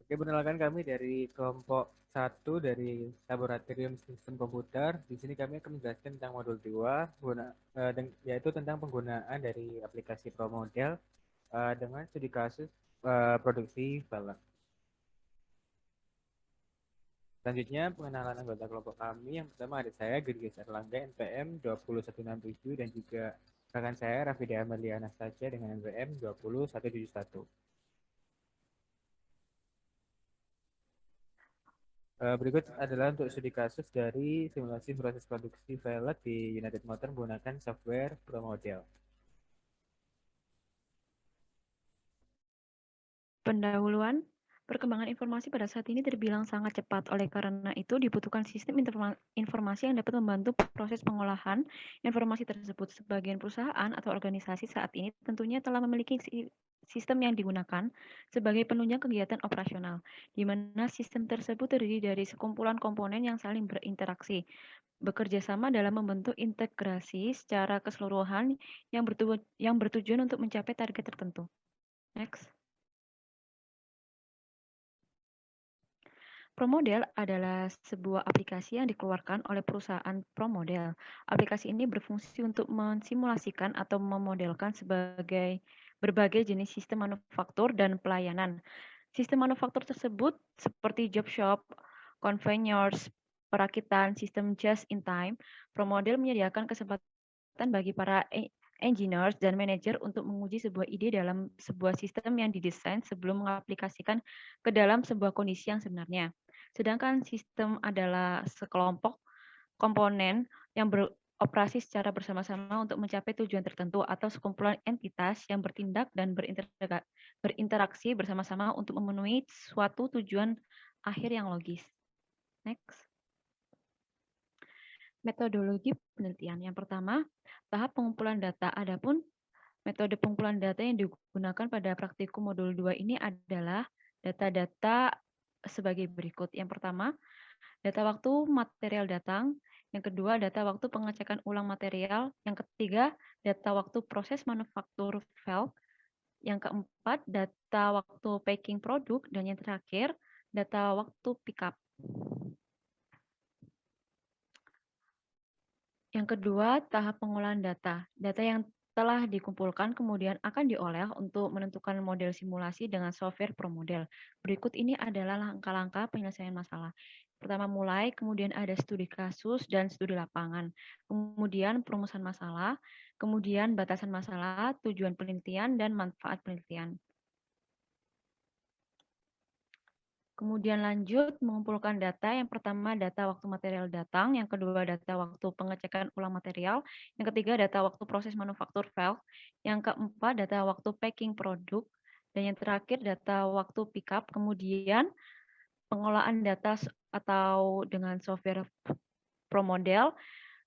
Oke, perkenalkan kami dari kelompok satu dari Laboratorium Sistem Komputer. Di sini kami akan menjelaskan tentang modul 2, yaitu tentang penggunaan dari aplikasi ProModel dengan studi kasus produksi film. Selanjutnya, pengenalan anggota kelompok kami. Yang pertama ada saya, Gerges Erlangga, NPM 20167, dan juga rekan saya, Rafida Amelia Anastasia dengan NPM 20171. Berikut adalah untuk studi kasus dari simulasi proses produksi velg di United Motor menggunakan software ProModel. Pendahuluan, perkembangan informasi pada saat ini terbilang sangat cepat. Oleh karena itu, dibutuhkan sistem informasi yang dapat membantu proses pengolahan informasi tersebut. Sebagian perusahaan atau organisasi saat ini tentunya telah memiliki sistem yang digunakan sebagai penunjang kegiatan operasional, di mana sistem tersebut terdiri dari sekumpulan komponen yang saling berinteraksi, bekerja sama dalam membentuk integrasi secara keseluruhan yang bertujuan untuk mencapai target tertentu. Next. ProModel adalah sebuah aplikasi yang dikeluarkan oleh perusahaan ProModel. Aplikasi ini berfungsi untuk mensimulasikan atau memodelkan berbagai jenis sistem manufaktur dan pelayanan. Sistem manufaktur tersebut seperti job shop, conveyors, perakitan, sistem just in time. ProModel menyediakan kesempatan bagi para engineers dan manajer untuk menguji sebuah ide dalam sebuah sistem yang didesain sebelum mengaplikasikan ke dalam sebuah kondisi yang sebenarnya. Sedangkan sistem adalah sekelompok komponen yang beroperasi secara bersama-sama untuk mencapai tujuan tertentu atau sekumpulan entitas yang bertindak dan berinteraksi bersama-sama untuk memenuhi suatu tujuan akhir yang logis. Next. Metodologi penelitian. Yang pertama, tahap pengumpulan data. Adapun metode pengumpulan data yang digunakan pada praktikum modul 2 ini adalah data-data sebagai berikut. Yang pertama, data waktu material datang. Yang kedua, data waktu pengecekan ulang material. Yang ketiga, data waktu proses manufaktur valve. Yang keempat, data waktu packing produk. Dan yang terakhir, data waktu pickup. Yang kedua, tahap pengolahan data. Data yang telah dikumpulkan kemudian akan diolah untuk menentukan model simulasi dengan software ProModel. Berikut ini adalah langkah-langkah penyelesaian masalah. Pertama mulai, kemudian ada studi kasus dan studi lapangan. Kemudian perumusan masalah, kemudian batasan masalah, tujuan penelitian, dan manfaat penelitian. Kemudian lanjut mengumpulkan data. Yang pertama data waktu material datang, yang kedua data waktu pengecekan ulang material, yang ketiga data waktu proses manufaktur valve, yang keempat data waktu packing produk, dan yang terakhir data waktu pickup. Kemudian pengolahan data atau dengan software ProModel,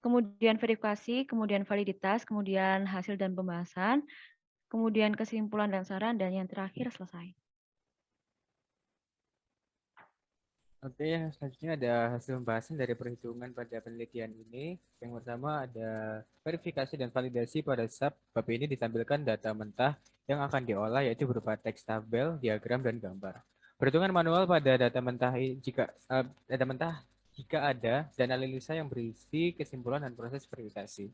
kemudian verifikasi, kemudian validitas, kemudian hasil dan pembahasan, kemudian kesimpulan dan saran, dan yang terakhir selesai. Oke, selanjutnya ada hasil pembahasan dari perhitungan pada penelitian ini. Yang pertama ada verifikasi dan validasi pada sub. Bab ini ditampilkan data mentah yang akan diolah yaitu berupa teks tabel, diagram, dan gambar. Perhitungan manual pada data mentah data mentah jika ada dan analisa yang berisi kesimpulan dan proses verifikasi.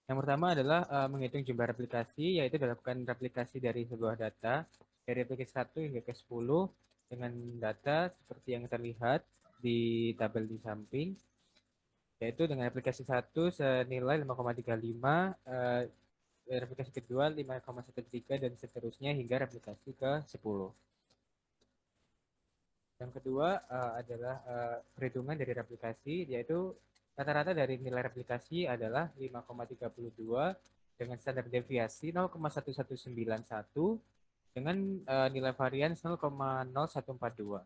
Yang pertama adalah menghitung jumlah replikasi, yaitu dilakukan replikasi dari sebuah data dari replikasi 1 hingga ke 10 dengan data seperti yang terlihat di tabel di samping, yaitu dengan replikasi 1 senilai 5,35, replikasi kedua 5,13 dan seterusnya hingga replikasi ke 10. Yang kedua adalah perhitungan dari replikasi, yaitu rata-rata dari nilai replikasi adalah 5,32 dengan standar deviasi 0,1191 dengan nilai varian 0,0142.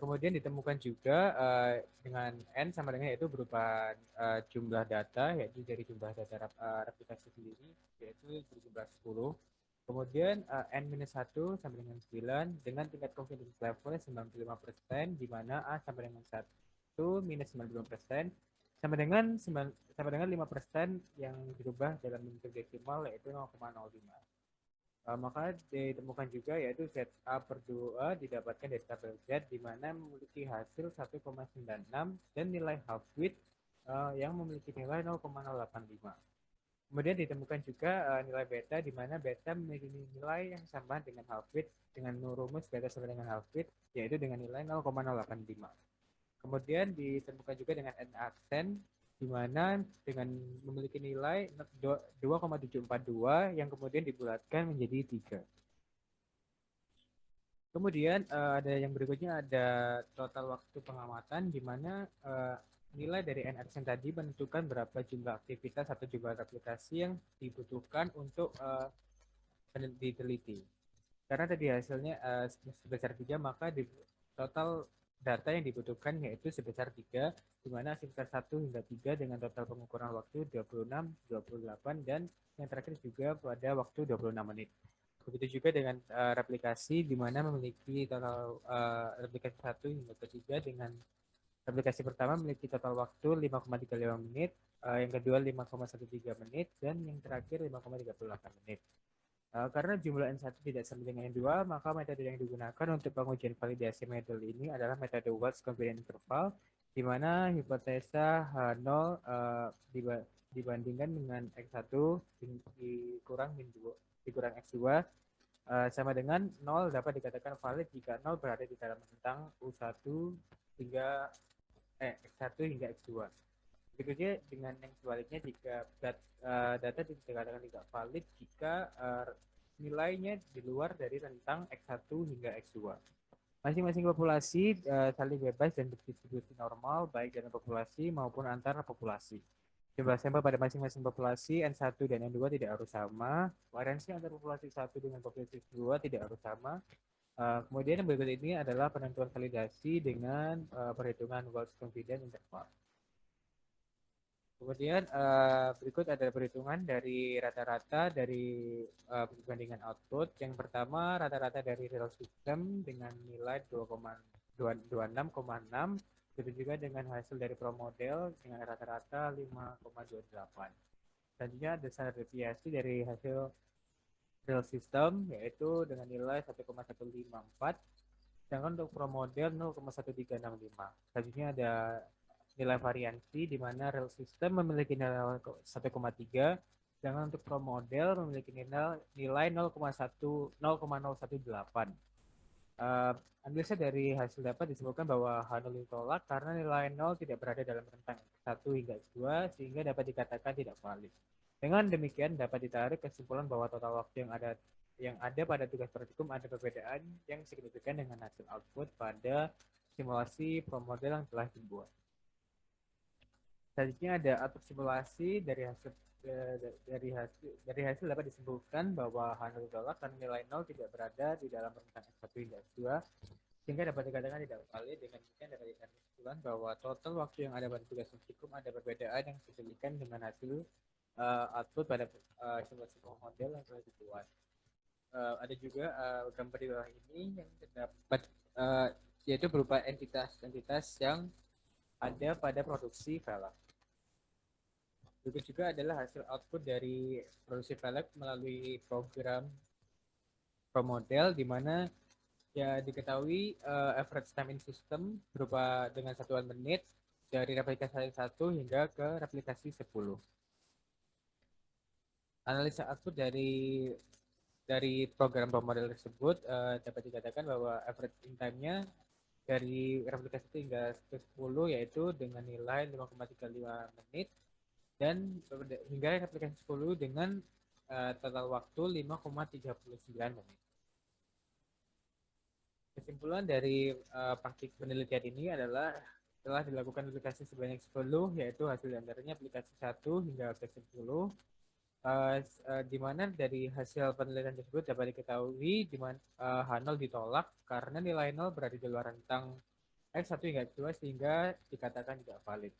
Kemudian ditemukan juga dengan N sama dengan yaitu berupa jumlah data, yaitu dari jumlah data replikasi sendiri, yaitu berjumlah 10. Kemudian N-1 sampai dengan 9 dengan tingkat confidence level 95%, di mana A sampai dengan 1 minus 95%, sama dengan 5% yang dirubah dalam bentuk desimal yaitu 0,05. Maka ditemukan juga yaitu ZA per 2 didapatkan dari tabel Z di mana memiliki hasil 1,96 dan nilai half width yang memiliki nilai 0,085. Kemudian ditemukan juga nilai beta di mana beta memiliki nilai yang sama dengan half width dengan rumus beta sama dengan half width yaitu dengan nilai 0,085. Kemudian ditemukan juga dengan N aksen di mana dengan memiliki nilai 2,742 yang kemudian dibulatkan menjadi 3. Kemudian ada yang berikutnya ada total waktu pengamatan di mana nilai dari N aksen tadi menentukan berapa jumlah aktivitas atau jumlah aplikasi yang dibutuhkan untuk diteliti. Karena tadi hasilnya sebesar 3, maka di total data yang dibutuhkan yaitu sebesar 3, di mana aktivitas 1 hingga 3 dengan total pengukuran waktu 26, 28, dan yang terakhir juga pada waktu 26 menit. Begitu juga dengan replikasi di mana memiliki total replikasi 1 hingga ketiga dengan replikasi pertama memiliki total waktu 5,35 menit, yang kedua 5,13 menit, dan yang terakhir 5,38 menit. Karena jumlah N1 tidak sama dengan N2, maka metode yang digunakan untuk pengujian validasi model ini adalah metode Watts Confidence Interval, di mana hipotesa H0 dibandingkan dengan X1 dikurang dikurang X2 sama dengan 0 dapat dikatakan valid jika 0 berada di dalam rentang U1 hingga X1 hingga X2. Begitu dengan yang sebaliknya jika data dikatakan tidak valid jika nilainya di luar dari rentang X1 hingga X2. Masing-masing populasi saling bebas dan berdistribusi normal baik dalam populasi maupun antar populasi. Jumlah sampel pada masing-masing populasi N1 dan N2 tidak harus sama. Variansi antar populasi 1 dengan populasi 2 tidak harus sama. Kemudian yang berikut ini adalah penentuan validasi dengan perhitungan Watts Confidence Interval. Kemudian berikut ada perhitungan dari rata-rata dari perbandingan output. Yang pertama rata-rata dari real system dengan nilai 2,26,6. Begitu juga dengan hasil dari pro model dengan rata-rata 5,28. Selanjutnya ada standar deviasi dari hasil real system yaitu dengan nilai 1,154. Sedangkan untuk pro model 0,1365. Selanjutnya ada nilai variansi di mana real system memiliki nilai 1,3, sedangkan untuk pro model memiliki nilai 0,018. Analisa dari hasil dapat disebutkan bahwa H0 ditolak karena nilai 0 tidak berada dalam rentang X1 hingga X2 sehingga dapat dikatakan tidak valid. Dengan demikian dapat ditarik kesimpulan bahwa total waktu yang ada pada tugas praktikum ada perbedaan yang signifikan dengan hasil output pada simulasi pro model yang telah dibuat. Selanjutnya ada output simulasi dari hasil dapat disimpulkan bahwa H0 ditolak karena nilai 0 tidak berada di dalam rentang X1 hingga X2 sehingga dapat dikatakan tidak valid. Dengan demikian dapat ditarik kesimpulan bahwa total waktu yang ada pada tugas praktikum ada perbedaan yang signifikan dengan hasil output pada simulasi model yang telah dibuat. Ada juga gambar di bawah ini yang terdapat yaitu berupa entitas-entitas yang ada pada produksi velg. Berikut juga adalah hasil output dari produksi velg melalui program ProModel di mana ya diketahui average time in system berupa dengan satuan menit dari replikasi 1 hingga ke replikasi 10. Analisa output dari program ProModel tersebut dapat dikatakan bahwa average in time-nya dari replikasi 1 hingga ke 10 yaitu dengan nilai 5,35 menit dan hingga replikasi 10 dengan total waktu 5,39 menit. Kesimpulan dari praktik penelitian ini adalah telah dilakukan aplikasi sebanyak 10 yaitu hasil antaranya aplikasi 1 hingga aplikasi 10 di mana dari hasil penelitian tersebut dapat diketahui di mana H0 ditolak karena nilai 0 berada di luar rentang X1 hingga X2 sehingga dikatakan tidak valid.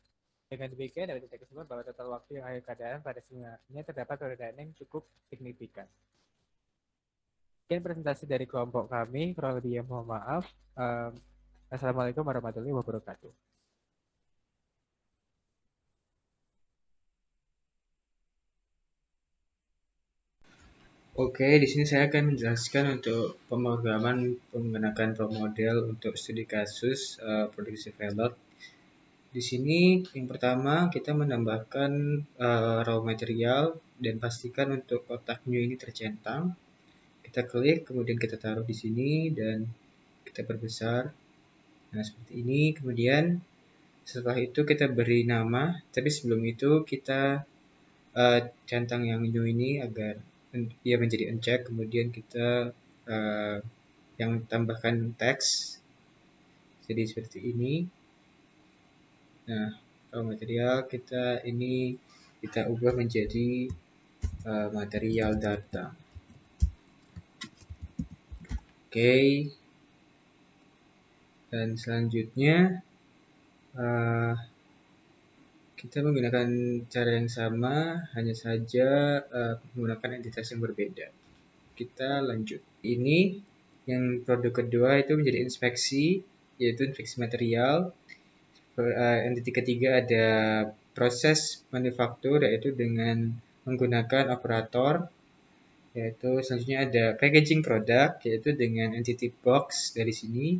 Dengan demikian dapat kita kesimpulan bahwa total waktu yang akhir keadaan pada sebenarnya terdapat perbedaan yang cukup signifikan. Sekian presentasi dari kelompok kami, kurang lebihnya mohon maaf. Assalamualaikum warahmatullahi wabarakatuh. Oke, di sini saya akan menjelaskan untuk pemrograman menggunakan model untuk studi kasus produksi velg. Di sini yang pertama kita menambahkan raw material dan pastikan untuk kotak new ini tercentang. Kita klik, kemudian kita taruh di sini dan kita perbesar. Nah, seperti ini. Kemudian setelah itu kita beri nama, tapi sebelum itu kita centang yang new ini agar dia menjadi uncheck. Kemudian kita yang tambahkan teks, jadi seperti ini. Nah, raw material kita ini kita ubah menjadi material data. Oke, dan selanjutnya kita menggunakan cara yang sama, hanya saja menggunakan entitas yang berbeda. Kita lanjut. Ini yang produk kedua itu menjadi inspeksi, yaitu inspeksi material. Entiti ketiga ada proses manufaktur, yaitu dengan menggunakan operator. Yaitu selanjutnya ada packaging produk, yaitu dengan entity box dari sini.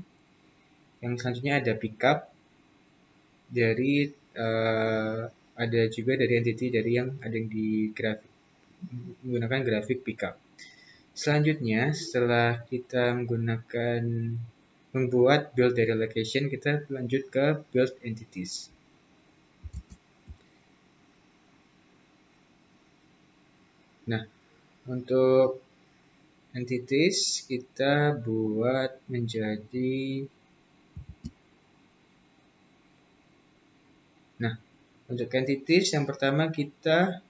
Yang selanjutnya ada pickup dari ada juga dari entity dari yang ada yang di grafik menggunakan grafik pickup. Selanjutnya setelah kita menggunakan membuat build dari location, kita lanjut ke build entities. Nah, untuk entities kita buat menjadi untuk entities yang pertama kita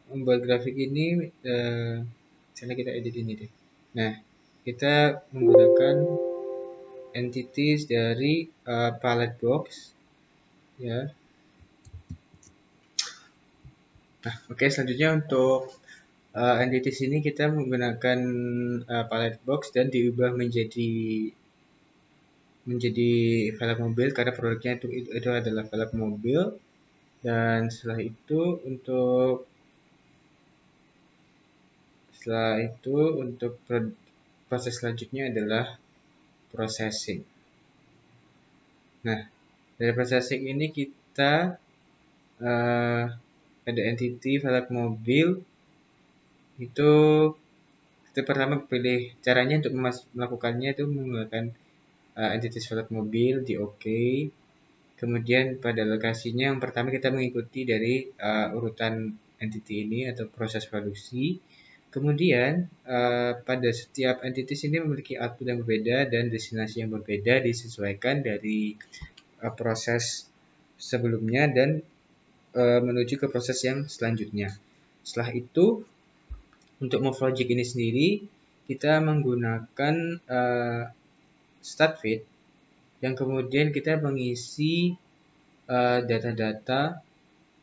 membuat grafik ini misalnya kita edit ini deh. Nah, kita menggunakan entities dari palette box ya. Nah, oke, selanjutnya untuk entities ini kita menggunakan palette box dan diubah menjadi velg mobil karena produknya itu adalah velg mobil. Dan setelah itu untuk proses selanjutnya adalah processing. Nah, dari processing ini kita ada entity velg mobil. Itu kita pertama pilih caranya untuk melakukannya itu menggunakan entitas velg mobil di OK. Kemudian pada lokasinya yang pertama kita mengikuti dari urutan entity ini atau proses produksi. Kemudian pada setiap entitas ini memiliki output yang berbeda dan destinasi yang berbeda disesuaikan dari proses sebelumnya dan menuju ke proses yang selanjutnya. Setelah itu untuk move logic ini sendiri kita menggunakan start feed yang kemudian kita mengisi data-data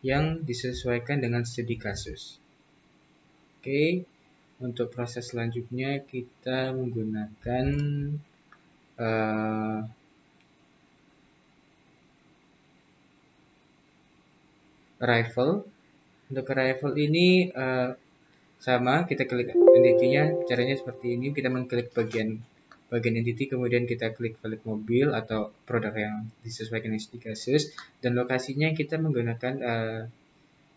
yang disesuaikan dengan studi kasus. Oke, untuk proses selanjutnya kita menggunakan arrival. Untuk arrival ini sama, kita klik entity-nya, caranya seperti ini. Kita mengklik bagian entity, kemudian kita klik velg mobil atau produk yang disesuaikan dengan studi kasus, dan lokasinya kita menggunakan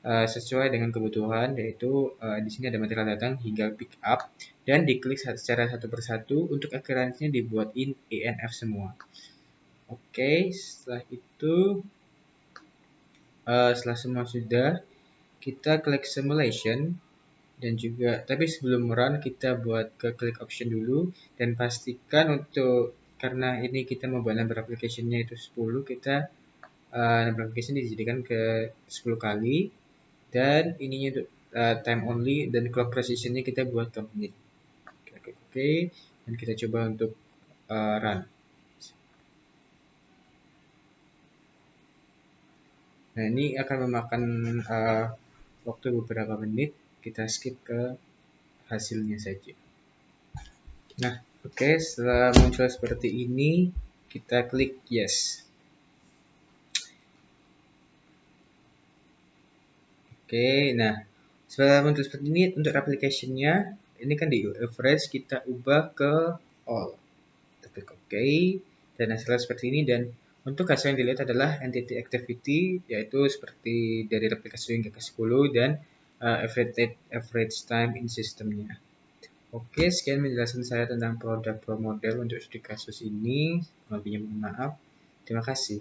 sesuai dengan kebutuhan, yaitu di sini ada material datang hingga pick up dan diklik secara satu persatu untuk accuracy-nya dibuat ENF semua. Oke, setelah itu setelah semua sudah, kita klik simulation dan juga tapi sebelum run kita buat ke klik option dulu dan pastikan untuk karena ini kita membuat number application-nya itu 10, kita number application dijadikan ke 10 kali dan ininya untuk time only dan clock precision-nya kita buat ke menit. Oke, dan kita coba untuk run. Nah, ini akan memakan waktu beberapa menit. Kita skip ke hasilnya saja. Nah, oke, setelah muncul seperti ini, kita klik yes. Oke, nah Untuk seperti ini, untuk application-nya, ini kan di average kita ubah ke all. Kita klik OK, dan hasilnya seperti ini. Dan untuk hasil yang dilihat adalah entity activity, yaitu seperti dari replikasi hingga ke 10, dan average time in systemnya. Oke, sekian penjelasan saya tentang produk pro model untuk studi kasus ini. Lebihnya mohon maaf. Terima kasih.